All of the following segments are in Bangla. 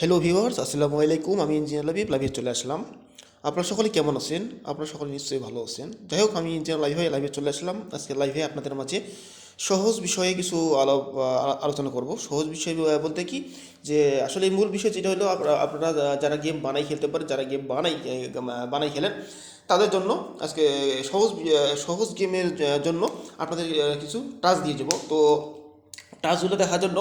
হ্যালো ভিউয়ার্স, আসসালামু আলাইকুম। আমি ইঞ্জিনিয়ার লাইভে চলে আসলাম। আপনারা সকলে কেমন আছেন? আপনারা সকলে নিশ্চয়ই ভালো আছেন। যাই হোক, আমি ইঞ্জিনিয়ার লাইভে চলে আসলাম। আজকে লাইভে আপনাদের মাঝে সহজ বিষয়ে কিছু আলোচনা করব। সহজ বিষয় বলতে কি, যে আসলে মূল বিষয় যেটা হলো, আপনারা যারা গেম বানাই খেলতে পারেন, যারা গেম বানাই খেলেন, তাদের জন্য আজকে সহজ গেমের জন্য আপনাদের কিছু টাস্ক দিয়ে দেবো। তো টাস্কগুলো দেখার জন্য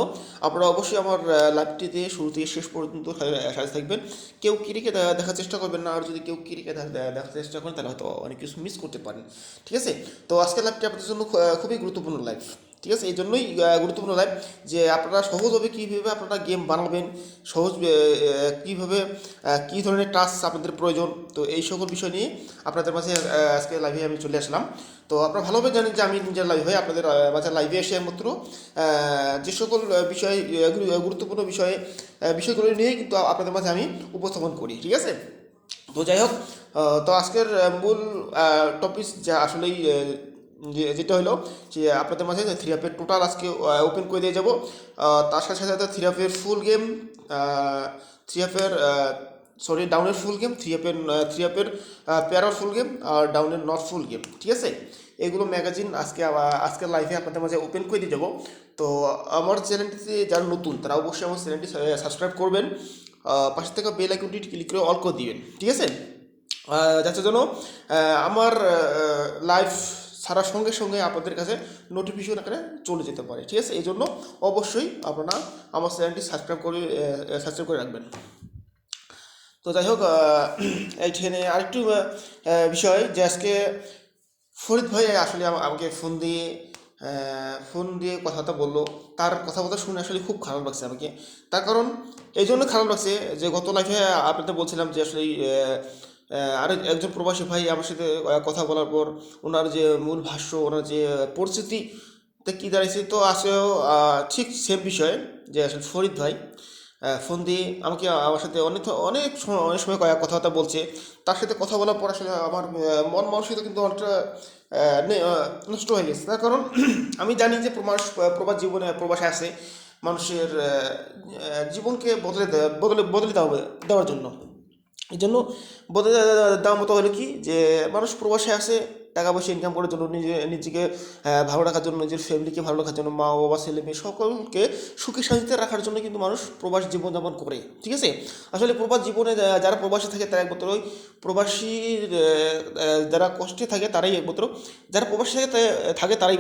আপনারা অবশ্যই আমার লাইভটিতে শুরু থেকে শেষ পর্যন্ত সাথে থাকবেন। কেউ ক্রিকেট দেখার চেষ্টা করবেন না, আর যদি কেউ ক্রিকেট দেখার চেষ্টা করেন তাহলে হয়তো অনেক কিছু মিস করতে পারেন। ঠিক আছে? তো আজকের লাইভটি আপনাদের জন্য খুবই গুরুত্বপূর্ণ লাইভ। ঠিক আছে? এই জন্যই গুরুত্বপূর্ণ লাইভ, যে আপনারা সহজভাবে কীভাবে আপনারা গেম বানাবেন, কীভাবে কী ধরনের টাস্ক আপনাদের প্রয়োজন, তো এই সকল বিষয় নিয়ে আপনাদের মাঝে আজকে লাইভে আমি চলে আসলাম। তো আপনারা ভালোভাবে জানেন যে আমি নিজের লাইভ হয়ে আপনাদের মাঝে লাইভে এসে মাত্র যে সকল বিষয় গুরুত্বপূর্ণ বিষয়গুলো নিয়েই কিন্তু আপনাদের মাঝে আমি উপস্থাপন করি। ঠিক আছে? তো যাই হোক, তো আজকের মূল টপিক যা আসলেই যেটা হলো, যে আপনাদের মাঝে থ্রি অ্যাপের টোটাল আজকে ওপেন করে দিয়ে যাবো। তার সাথে সাথে থ্রি অ্যাপের ফুল গেম, থ্রি অ্যাপের ডাউনের ফুল গেম, থ্রি অ্যাপের প্যারার ফুল গেম, আর ডাউনের নট ফুল গেম। ঠিক আছে? এগুলো ম্যাগাজিন আজকের লাইভে আপনাদের মাঝে ওপেন করে দিয়ে যাবো। তো আমার চ্যানেলটিতে যারা নতুন তারা অবশ্যই আমার চ্যানেলটি সাবস্ক্রাইব করবেন, পাশে থেকে বেল আইকনটি ক্লিক করে অল করে দিবেন। ঠিক আছে? যাতে যেন আমার লাইভ ছাড়ার সঙ্গে সঙ্গে আপনাদের কাছে নোটিফিকেশন আকারে চলে যেতে পারে। ঠিক আছে? এই জন্য অবশ্যই আপনারা আমার চ্যানেলটি সাবস্ক্রাইব করে রাখবেন। তো যাই হোক, এইখানে আরেকটু বিষয়, যে আজকে ফরিদ ভাই আসলে আমাকে ফোন দিয়ে কথাবার্তা বললো। তার কথাবার্তা শুনে আসলে খুব খারাপ লাগছে আমাকে। তার কারণ এই জন্য খারাপ লাগছে, যে গত লাইফে আপনাদের বলছিলাম যে আসলে আরেক একজন প্রবাসী ভাই আমার সাথে কথা বলার পর ওনার যে মূল ভাষ্য, ওনার যে পরিস্থিতিতে কী দাঁড়িয়েছে, তো আসলেও ঠিক সেম বিষয়ে, যে আসলে ফরিদ ভাই ফোন দিয়ে আমার সাথে অনেক সময় কথাবার্তা বলছে। তার সাথে কথা বলার পর আসলে আমার মন মানসিকতা কিন্তু অনেকটা নষ্ট হয়ে গেছে। তার কারণ আমি জানি যে প্রবাসে আছে মানুষের জীবনকে বদলে দেওয়ার জন্য। এই জন্য বদলে দেওয়ার মতো হলো কি, যে মানুষ প্রবাসে আসে টাকা পয়সা ইনকাম করার জন্য, নিজেকে ভালো রাখার জন্য, নিজের ফ্যামিলিকে ভালো রাখার জন্য, মা বাবা ছেলে মেয়ে সকলকে সুখী শান্তিতে রাখার জন্য কিন্তু মানুষ প্রবাস জীবনযাপন করে। ঠিক আছে? আসলে প্রবাস জীবনে যারা প্রবাসে থাকে তারা একমাত্র ওই প্রবাসীর যারা কষ্টে থাকে তারাই একমাত্র, যারা প্রবাসী থাকে তারাই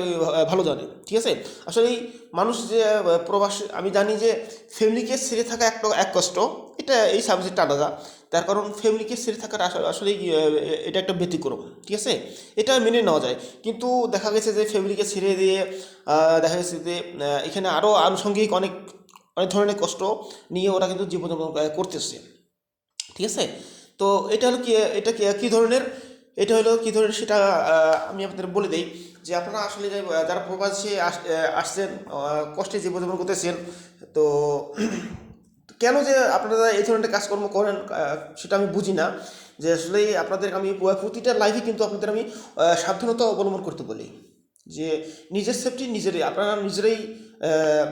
ভালো জানে। ঠিক আছে? আসলে এই মানুষ যে প্রবাসী, আমি জানি যে ফ্যামিলিকে ছেড়ে থাকা এক কষ্ট, এই সাবজেক্টটা আলাদা। তার কারণ ফ্যামিলিকে ছেড়ে থাকার আসলে এটা একটা ব্যতিক্রম। ঠিক আছে? এটা মেনে নেওয়া যায়। কিন্তু দেখা গেছে যে ফ্যামিলিকে ছেড়ে দিয়ে দেখা গেছে যে এখানে আরও আনুষঙ্গিক অনেক অনেক ধরনের কষ্ট নিয়ে ওরা কিন্তু জীবনযাপন করতেছে। ঠিক আছে? তো এটা হলো কি, এটা কী ধরনের, এটা হলো কী ধরনের সেটা আমি আপনাদের বলে দিই, যে আপনারা আসলে যারা প্রবাসে আসছেন, কষ্টে জীবনযাপন করতেছেন, তো কেন যে আপনারা এই ধরনের কাজকর্ম করেন সেটা আমি বুঝি না। যে আসলে আপনাদের আমি প্রতিটা লাইফে কিন্তু আপনাদের আমি সাবধানতা অবলম্বন করতে বলি, যে নিজের সেফটি আপনারা নিজেরাই আহ,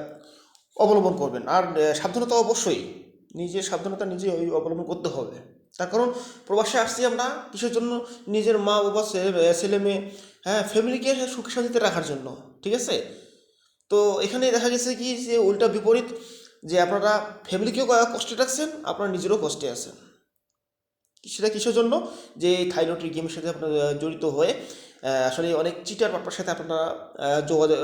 অবলম্বন করবেন। আর সাবধানতা অবশ্যই নিজের সাবধানতা নিজে অবলম্বন করতে হবে। তার কারণ প্রবাসে আসছি আমরা কিসের জন্য? নিজের মা বাবা ছেলে মেয়ে, হ্যাঁ, ফ্যামিলিকে সুখী শান্তিতে রাখার জন্য। ঠিক আছে? তো এখানে দেখা গেছে কি, যে উল্টা বিপরীত, যে আপনারা ফ্যামিলিকেও কষ্টে রাখছেন, আপনারা নিজেরও কষ্টে আছেন। সেটা কিসের জন্য? যে এই থাইলটের গেমের সাথে আপনারা জড়িত হয়ে আসলে অনেক চিটার পারপার সাথে আপনারা যোগাযোগ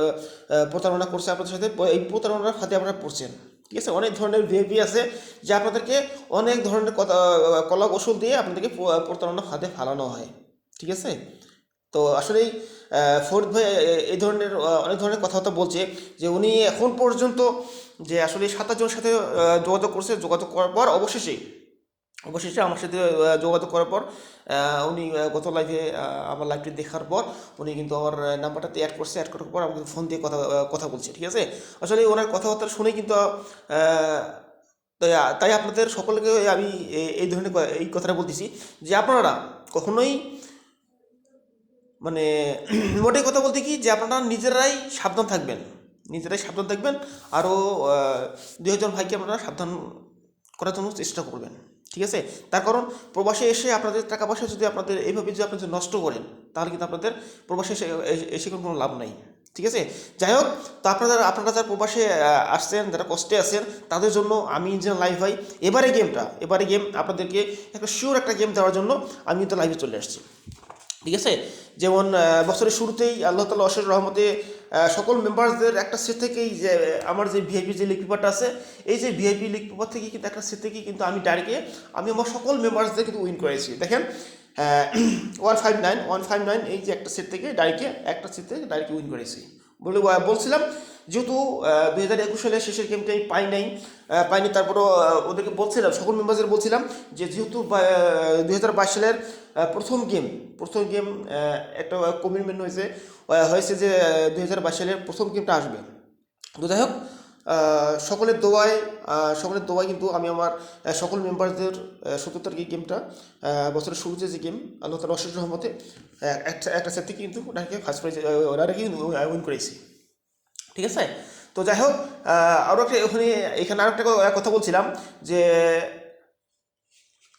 প্রতারণা করছে আপনাদের সাথে, এই প্রতারণার ফাঁদে আপনারা পড়ছেন। ঠিক আছে? অনেক ধরনের ভিআইপি আছে, যে আপনাদেরকে অনেক ধরনের কলা কৌশল দিয়ে আপনাদেরকে প্রতারণার ফাঁদে ফালানো হয়। ঠিক আছে? তো আসলেই ফরিদ ভাই এই ধরনের অনেক ধরনের কথাবার্তা বলছে, যে উনি এখন পর্যন্ত যে আসলে 27 জনের সাথে যোগাযোগ করছে। যোগাযোগ করার পর অবশেষে আমার সাথে যোগাযোগ করার পর উনি গত লাইভে আমার লাইভটি দেখার পর উনি কিন্তু আমার নাম্বারটাতে অ্যাড করার পর আমাকে ফোন দিয়ে কথা বলছে। ঠিক আছে? আসলে ওনার কথাবার্তা শুনে কিন্তু তাই তাই আপনাদের সকলকে আমি এই ধরনের এই কথাটা বলতেছি, যে আপনারা কখনোই মানে মোটেই কথা বলতে কি, যে আপনারা নিজেরাই সাবধান থাকবেন। আরও 2 একজন ভাইকে আপনারা সাবধান করার জন্য চেষ্টা করবেন, ঠিক আছে? তার কারণ প্রবাসে এসে আপনাদের টাকা পয়সা যদি আপনাদের এইভাবে যদি আপনি যদি নষ্ট করেন, তাহলে কিন্তু আপনাদের প্রবাসে এসে এসে কোনো লাভ নাই, ঠিক আছে? যাই হোক, তো আপনারা যারা প্রবাসে আসছেন, যারা কষ্টে আছেন, তাদের জন্য আমি ইঞ্জিনিয়ার লাইভ ভাই এবারে গেম আপনাদেরকে একটা শিওর একটা গেম দেওয়ার জন্য আমি কিন্তু লাইভে চলে আসছি, ঠিক আছে? যেমন বছরের শুরুতেই আল্লাহ তাআলা অশেষ রহমতে সকল মেম্বারসদের একটা সেট থেকেই যে আমার যে ভিআইপি যে লিগ পেপারটা আছে, এই যে ভিআইপি লিগ পেপার থেকে কিন্তু একটা সেট থেকেই কিন্তু আমি ডাইরেক্টে আমি আমার সকল মেম্বারসদের কিন্তু উইন করেছি। দেখেন 159 এই যে একটা সেট থেকে ডাইরেক্ট উইন করেছি। বলছিলাম যেহেতু 2021 সালের শেষের গেমটা আমি পাইনি, তারপরও ওদেরকে বলছিলাম, সকল মেম্বারদের বলছিলাম যে যেহেতু 2022 সালের প্রথম গেম একটা কমিটমেন্ট হয়েছে যে 2022 সালের প্রথম গেমটা আসবে। তো যাই হোক, সকলের দোয়ায় কিন্তু আমি আমার সকল মেম্বারদের 17 তারিখে গেমটা বছরের শুরুতে যে গেম আল্লাহ তাআলার অশেষ রহমতে একটা সেট থেকে কিন্তু ওনাকে ফার্স্ট প্রাইজ উইন করেছি, ঠিক আছে? তো যাই হোক, আরও একটা এখানে আরও একটা কথা বলছিলাম যে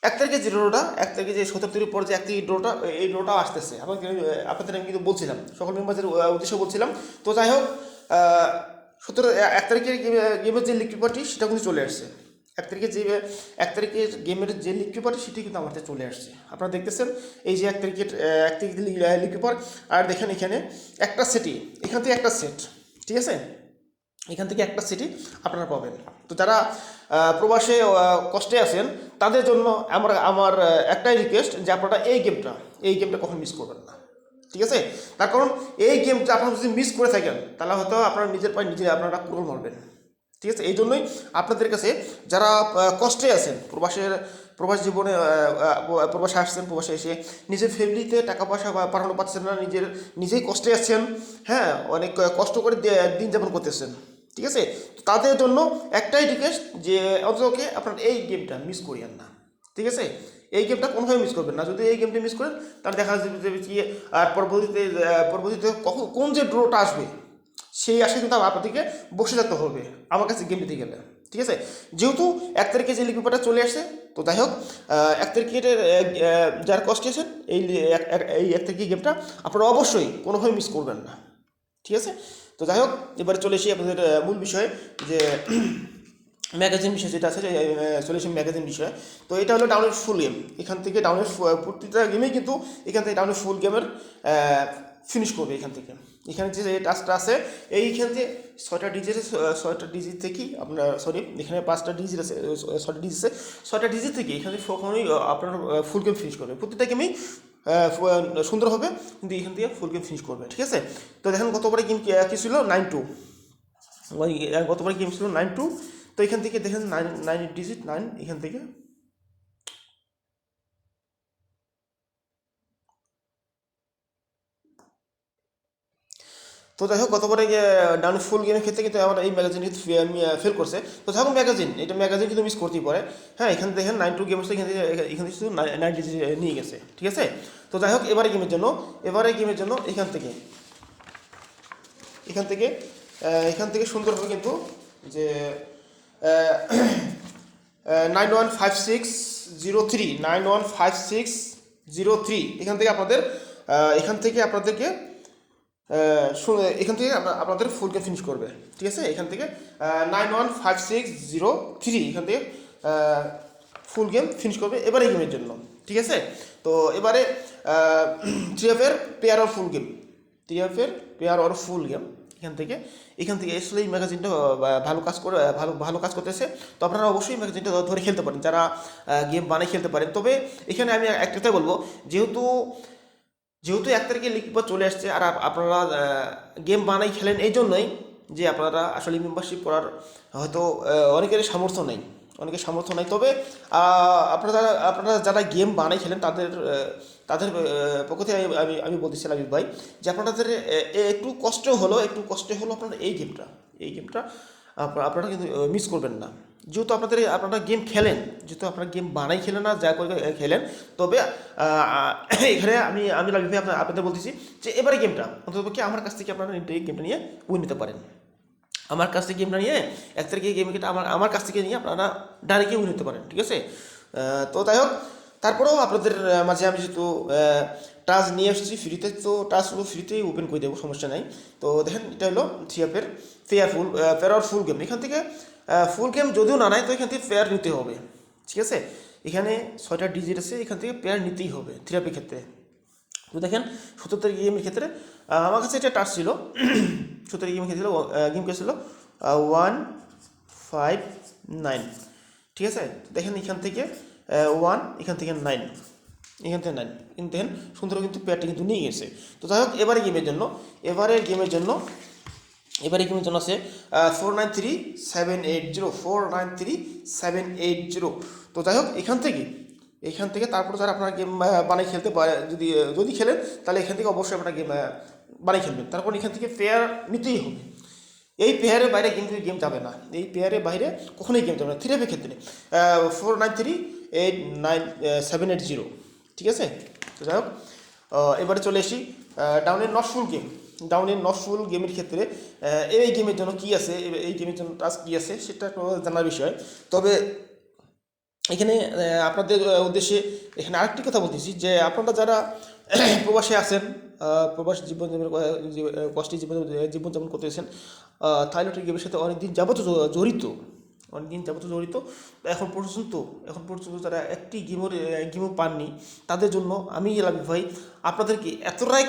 1 তারিখে যে 17 তারিখ পর যে 1 তারিখ ড্রোটা, এই ড্রোটাও আসতেছে আপনাদের আমি কিন্তু বলছিলাম, সকল মেম্বারদের উদ্দেশ্য বলছিলাম। তো যাই হোক, 1 তারিখের গেমের যে লিগ পেপারটি সেটা কিন্তু চলে আসছে। 1 তারিখের গেমের যে লিগ পেপারটি সেটি কিন্তু আমার কাছে চলে আসছে। আপনারা দেখতেছেন এই যে 1 তারিখের লিগ পেপার, আর দেখেন এখানে একটা সেটই, এখান থেকে একটা সেট, ঠিক আছে? এখান থেকে একটা সিটি আপনারা পাবেন। তো যারা প্রবাসে কষ্টে আছেন, তাদের জন্য আমার একটাই রিকোয়েস্ট যে আপনারা এই গেমটা কখন মিস করবেন না, ঠিক আছে? তার কারণ এই গেমটা আপনারা যদি মিস করে থাকেন, তাহলে হয়তো আপনারা নিজের পায়ে নিজে আপনারা কুড়োল মারবেন, ঠিক আছে? এই জন্যই আপনাদের কাছে যারা কষ্টে আছেন, প্রবাস জীবনে প্রবাসে আসছেন, প্রবাসে এসে নিজের ফ্যামিলিতে টাকা পয়সা পাঠানো পাচ্ছেন না, নিজেই কষ্টে আছেন, হ্যাঁ, অনেক কষ্ট করে দিন যাপন করতেছেন, ঠিক আছে? তো তাদের জন্য একটাই রিকোয়েস্ট যে অন্ততকে আপনার এই গেমটা মিস করিয়েন না, ঠিক আছে? এই গেমটা কোনোভাবে মিস করবেন না। যদি এই গেমটা মিস করেন, তাহলে দেখা যাবে কি আর পরবর্তীতে কোন যে ড্রোটা আসবে, সেই আশায় কিন্তু আপনাদেরকে বসে থাকতে হবে আমার কাছে গেম নিতে গেলে, ঠিক আছে? যেহেতু 1 তারিখে যে লিগ পেপারটা চলে আসে, তো যাই হোক, 1 তারিখের যার কষ্ট আছেন এই 1 তারিখের গেমটা আপনারা অবশ্যই কোনোভাবে মিস করবেন না, ঠিক আছে? তো যাই হোক, এবারে চলে এসে আপনাদের মূল বিষয়ে, যে ম্যাগাজিন বিষয় যেটা আছে, চলে এসে ম্যাগাজিন বিষয়। তো এটা হলো ডাউনলোড ফুল গেম। এখান থেকে ডাউনলোড প্রতিটা গেমেই কিন্তু এখান থেকে ডাউনলোড ফুল গেমের ফিনিশ করবে। এখানে যে টাস্কটা আছে, এইখান থেকে 6টা ডিজিট থেকেই আপনার, সরি, এখানে 5টা ডিজিট আছে, 6টা ডিজিট থেকে এখানে কখনোই আপনার ফুল গেম ফিনিশ করবে। প্রতিটা গেমেই সুন্দর হবে, কিন্তু এখান থেকে ফুল গেম ফিনিশ করবে, ঠিক আছে? তো দেখেন গতবারে গেম কী ছিল, 9-2, গতবারে গেম ছিল 9-2। তো এখান থেকে দেখেন 9 ডিজিট 9 এখান থেকে তো যাই হোক, গতবারে ডাউন ফুল গেমের ক্ষেত্রে কিন্তু আমার এই ম্যাগাজিন ফেল করছে। তো থাকুন ম্যাগাজিন কিন্তু মিস করতেই পারে। হ্যাঁ, এখানে দেখেন 9-2 গেম হচ্ছে, এখান থেকে শুধু 9 ডিজিট নিয়ে গেছে, ঠিক আছে? তো যাই হোক, এবারে গেমের জন্য এখান থেকে সুন্দর হবে কিন্তু, যে 915603 এখান থেকে আপনাদেরকে আপনাদের ফুল গেম ফিনিশ করবে, ঠিক আছে? এখান থেকে 915603 এখান থেকে ফুল গেম ফিনিশ করবে এবারে গেমের জন্য, ঠিক আছে? তো এবারে 3F-এর পেয়ার অর ফুল গেম এখান থেকে আসলে এই ম্যাগাজিনটা ভালো কাজ করতেছে। তো আপনারা অবশ্যই ম্যাগাজিনটা ধরে খেলতে পারেন, যারা গেম বানিয়ে খেলতে পারেন। তবে এখানে আমি একটা কথাই বলবো, যেহেতু 1 তারিখে লিগ পেপার চলে আসছে, আর আপনারা গেম বানাই খেলেন, এই জন্যই যে আপনারা আসলে মেম্বারশিপ করার হয়তো অনেকের সামর্থ্য নেই। তবে আপনারা যারা গেম বানাই খেলেন, তাদের পক্ষ থেকে আমি বলতেছিলাম ভাই, যে আপনাদের একটু কষ্ট হলো আপনারা এই গেমটা আপনারা কিন্তু মিস করবেন না। যেহেতু আপনারা গেম খেলেন, আপনারা গেম বানাই খেলেন না, যা করে খেলেন। তবে এখানে আমি লাভি ভাই আপনাদের বলতেছি যে এবারে গেমটা অন্ততপক্ষে আমার কাছ থেকে আপনারা এই গেমটা নিয়ে উইন নিতে পারেন, আমার কাছ থেকে গেমটা নিয়ে 1 তারিখে গেমটা আমার কাছ থেকে নিয়ে আপনারা ডাইরেক্টলি উইন হতে পারেন, ঠিক আছে। তো যাই হোক, তারপরেও আপনাদের মাঝে আমি যেহেতু টাচ নিয়ে এসেছি ফ্রিতে, তো টাচগুলো ফ্রিতেই ওপেন করে দেবো, সমস্যা নাই। তো দেখেন এটা হলো থিয়াপের পেয়ারফুল গেম। এখান থেকে ফুল গেম যদিও না নেয়, তো এখান থেকে পেয়ার নিতে হবে, ঠিক আছে। এখানে 6টা ডিজিট আছে, এখান থেকে পেয়ার নিতেই হবে থিরাপির ক্ষেত্রে। তো দেখেন 70 তারিখ গেমের ক্ষেত্রে আমার কাছে এটা টাচ ছিল 70 তারিখ গেমের ক্ষেত্রে গেম কে ছিল 159, ঠিক আছে। দেখেন এখান থেকে 1, এখান থেকে 9, এখান থেকে 9, কিন্তু দেখেন সুন্দর কিন্তু পেয়ারটা কিন্তু নিয়ে গেছে। তো যাই হোক, এবারে গেমের জন্য আছে 493780, 493780। তো যাই হোক, এখান থেকে তারপর যারা আপনারা গেম বানিয়ে খেলতে পারে, যদি খেলেন তাহলে এখান থেকে অবশ্যই আপনারা গেম বানিয়ে খেলবেন। তারপর এখান থেকে পেয়ার নিতেই হবে। এই পেয়ারের বাইরে গেম যাবে না, এই পেয়ারের বাইরে কখনোই গেম যাবে না থ্রিপের ক্ষেত্রে। 49389780, ঠিক আছে। তো যাই হোক, এবারে চলে আসি ডাউনের নটফুল গেমের ক্ষেত্রে। এই গেমের জন্য কি আছে, এই গেমের জন্য টাস্ক কী আছে সেটা জানার বিষয়। তবে এখানে আপনাদের উদ্দেশ্যে এখানে আরেকটি কথা বলতেছি, যে আপনারা যারা প্রবাসে আছেন, প্রবাস কষ্টি জীবনযাপন করতেছেন, থাইল্যান্ডের গেমের সাথে অনেকদিন যাবত জড়িত, এখন পর্যন্ত যারা একটি গেমও পাননি, তাদের জন্য আমি লাভি ভাই আপনাদেরকে এতটাই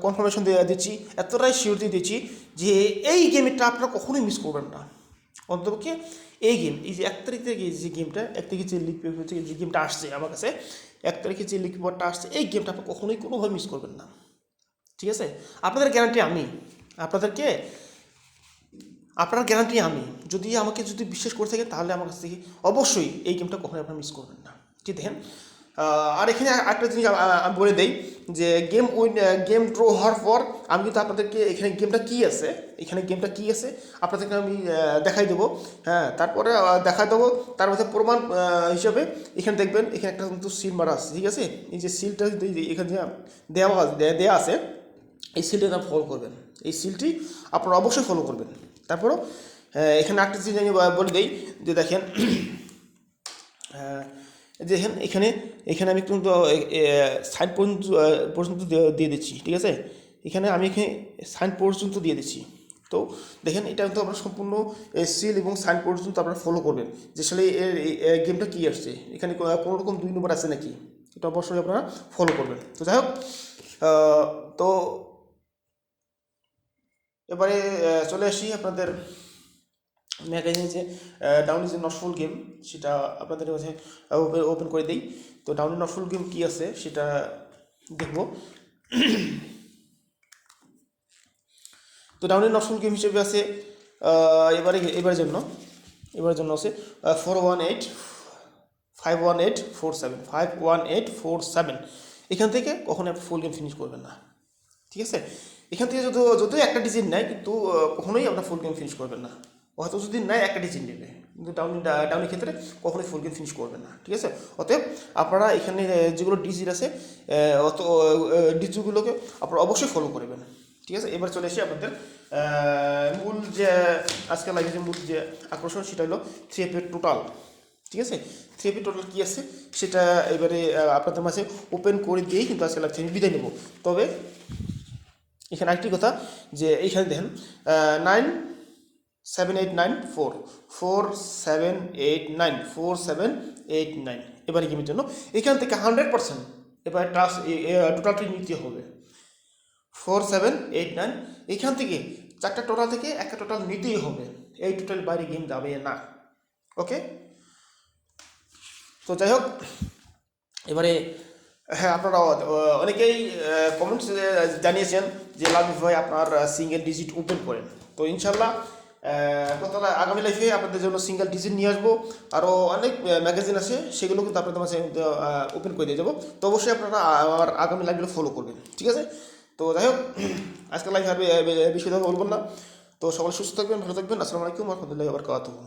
কনফার্মেশন দিচ্ছি, এতটাই সিউরিটি দিচ্ছি যে এই গেমটা আপনারা কখনোই মিস করবেন না। অন্তপক্ষে এই যে 1 তারিখ থেকে যে গেমটা, 1 তারিখে যে লিগ পেপার থেকে যে গেমটা আসছে আমার কাছে, 1 তারিখে যে লিগ পেপারটা আসছে, এই গেমটা আপনি কখনোই কোনোভাবে মিস করবেন না, ঠিক আছে। আপনার গ্যারান্টি আমি, যদি আমাকে বিশ্বাস করে থাকেন তাহলে আমার কাছ থেকে অবশ্যই এই গেমটা কখনোই আপনারা মিস করবেন না, ঠিক দেখেন। আর এখানে একটা জিনিস আমি বলে দেই, যে গেম ড্র হওয়ার পর আমি কিন্তু আপনাদেরকে এখানে গেমটা কী আছে আপনাদেরকে আমি দেখাই দেবো, হ্যাঁ। তারপরে দেখাই দেবো, তার মধ্যে প্রমাণ হিসাবে এখানে দেখবেন, এখানে একটা কিন্তু সিল মারা আছে, ঠিক আছে। এই যে সিলটা এখানে দেওয়া আছে, এই সিলটা আপনারা ফলো করবেন, এই সিলটি আপনারা অবশ্যই ফলো করবেন। তারপরও এখানে একটা জিনিস আমি বলে দিই, যে দেখেন দেখেন এখানে আমি কিন্তু সাইন পর্যন্ত দিয়ে দিচ্ছি, ঠিক আছে। এখানে সাইন পর্যন্ত দিয়ে দিচ্ছি। তো দেখেন এটা কিন্তু আপনারা সম্পূর্ণ সিল এবং সাইন পর্যন্ত আপনারা ফলো করবেন, যে আসলে এর গেমটা কী আসছে, এখানে কোনো রকম 2 নম্বর আছে নাকি, এটা অবশ্যই আপনারা ফলো করবেন। তো যাই হোক, তো এবারে চলে আসি আপনাদের ম্যাগাজিন যে ডাউন ইজ নটফুল গেম, সেটা আপনাদের কাছে ওপেন করে দিই। তো ডাউন নটফুল গেম কী আছে সেটা দেখব। তো ডাউন নটফুল গেম হিসেবে আছে এবারের জন্য আছে 418 এখান থেকে কখনো আপনি ফুল গেম ফিনিশ করবেন না, ঠিক আছে। এখান থেকে যদিও একটা ডিজিট নেয়, কিন্তু কখনোই আপনার ফুল গেম ফিনিশ করবেন না। হয়তো যদি নেয় একটা ডিজিট নেবে, কিন্তু ডাউনের ক্ষেত্রে কখনোই ফুল গেম ফিনিশ করবেন না, ঠিক আছে। অতএব আপনারা এখানে যেগুলো ডিজিট আছে, ডিজিটগুলোকে আপনারা অবশ্যই ফলো করবেন, ঠিক আছে। এবার চলে এসে আপনাদের মূল যে আজকে লাইভে যে মূল যে আকর্ষণ, সেটা হলো 3F টোটাল, ঠিক আছে। 3F টোটাল কী আছে সেটা এবারে আপনাদের মাঝে ওপেন করে দিয়েই কিন্তু আজকে লাইভ থেকে বিদায় নেব। তবে এখানে আরেকটি কথা, যে এইখানে দেখেন 4789 এবারে গেমের জন্য এখান থেকে 100% এবার টোটালটি নিতে হবে 4789। এখান থেকে 4টা টোটাল থেকে একটা টোটাল নিতেই হবে, এই টোটাল বাইরে গেম যাবে না, ওকে। তো যাই হোক, এবারে হ্যাঁ, আপনারা অনেকেই কমেন্টস জানিয়েছেন যে লাভি ভাই আপনার সিঙ্গেল ডিজিট ওপেন করেন। তো ইনশাল্লাহ আগামী লাইফে আপনাদের জন্য সিঙ্গেল ডিজিট নিয়ে আসবো। আরও অনেক ম্যাগাজিন আছে, সেগুলো কিন্তু আপনাদের মাঝে ওপেন করে দিয়ে যাবো। তো অবশ্যই আপনারা আমার আগামী লাইভগুলো ফলো করবেন, ঠিক আছে। তো যাই হোক, আজকাল লাইভ আর বেশি কথা বলবো না। তো সকলে সুস্থ থাকবেন, ভালো থাকবেন। আসসালামু আলাইকুম ওয়া রাহমাতুল্লাহি ওয়া বারাকাতুহু।